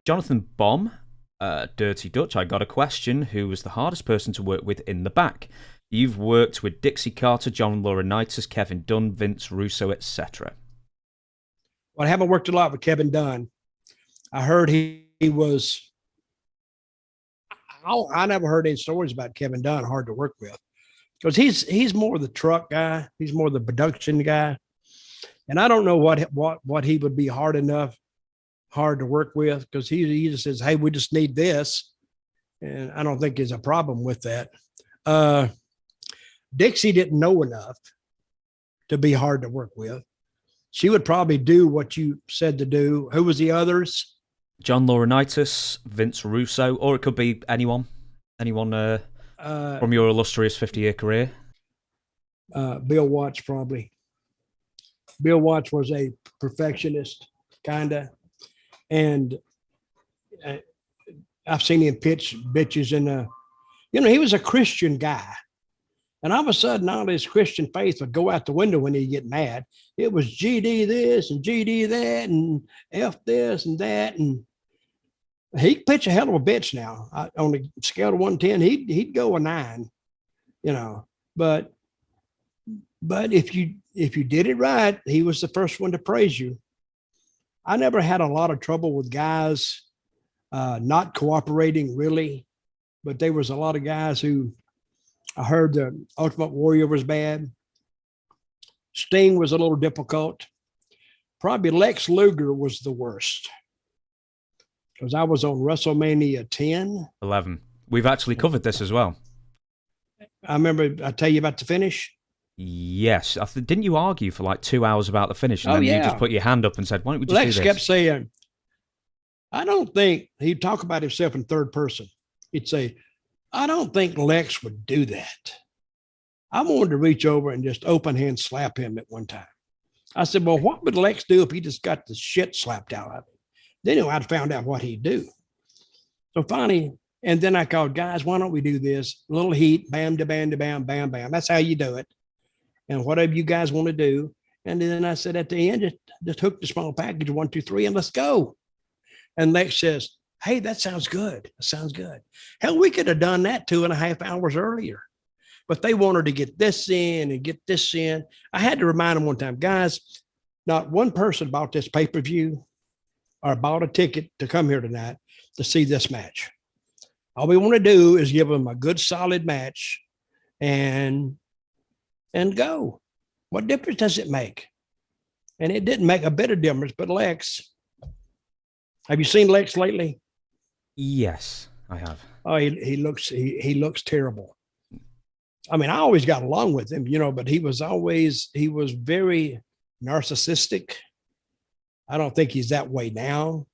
Jonathan Baum, Dirty Dutch, I got a question. Who was the hardest person to work with in the back? You've worked with Dixie Carter, John Laurinaitis, Kevin Dunn, Vince Russo, etc. Well, I haven't worked a lot with Kevin Dunn. I heard he was. I never heard any stories about Kevin Dunn. Hard to work with because he's more the truck guy. He's more the production guy, and I don't know what he would be hard to work with because he just says, "Hey, we just need this," and I don't think there's a problem with that. Dixie didn't know enough to be hard to work with. She would probably do what you said to do. Who was the others? John Laurinaitis, Vince Russo, or it could be anyone from your illustrious 50-year career. Bill Watts, probably. Bill Watts was a perfectionist, kind of. And I've seen him pitch bitches he was a Christian guy. And all of a sudden, all his Christian faith would go out the window when he'd get mad. It was GD this and GD that and F this and that. And he could pitch a hell of a bitch now. On the scale of 1 to 10, he'd go a 9, But if you did it right, he was the first one to praise you. I never had a lot of trouble with guys not cooperating really, but there was a lot of guys who I heard the Ultimate Warrior was bad. Sting was a little difficult. Probably Lex Luger was the worst because I was on WrestleMania 10. 11. We've actually covered this as well. I remember I tell you about the finish. Yes. Didn't you argue for like 2 hours about the finish? And then you just put your hand up and said, why don't we just Lex do this? kept saying, I don't think, he'd talk about himself in third person. He'd say, I don't think Lex would do that. I wanted to reach over and just open hand slap him at one time. I said, well, what would Lex do if he just got the shit slapped out of him? Then I'd found out what he'd do. So finally, and then I called, guys, why don't we do this? A little heat, bam, da, bam, da, bam, bam, bam. That's how you do it. And whatever you guys want to do. And then I said at the end, just hook the small package, 1, 2, 3, and let's go. And Lex says, hey, that sounds good. That sounds good. Hell, we could have done that 2.5 hours earlier, but they wanted to get this in and get this in. I had to remind them one time, guys, not one person bought this pay-per-view or bought a ticket to come here tonight to see this match. All we want to do is give them a good, solid match and go. What difference does it make? And it didn't make a bit of difference, but Lex, have you seen Lex lately? Yes, I have. Oh, he looks terrible. I mean, I always got along with him, but he was very narcissistic. I don't think he's that way now,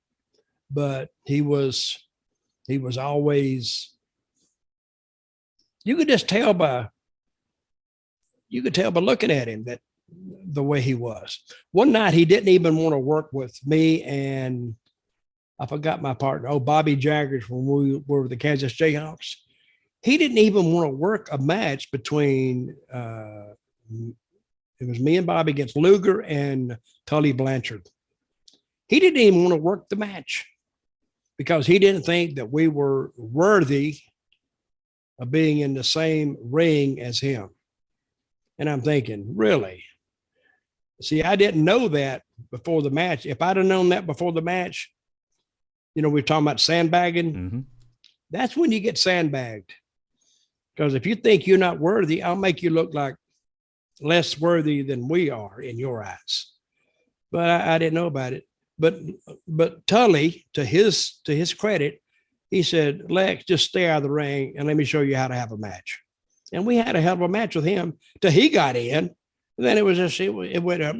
but he was always, you could tell by looking at him that the way he was. One night he didn't even want to work with me, and I forgot my partner. Bobby Jaggers, when we were the Kansas Jayhawks. He didn't even want to work a match between, it was me and Bobby against Luger and Tully Blanchard. He didn't even want to work the match because he didn't think that we were worthy of being in the same ring as him. And I'm thinking, really? See, I didn't know that before the match. If I'd have known that before the match, we're talking about sandbagging. Mm-hmm. That's when you get sandbagged. Because if you think you're not worthy, I'll make you look like less worthy than we are in your eyes. But I didn't know about it. But Tully, to his credit, he said, Lex, just stay out of the ring and let me show you how to have a match. And we had a hell of a match with him till he got in. And then it was just, it went up.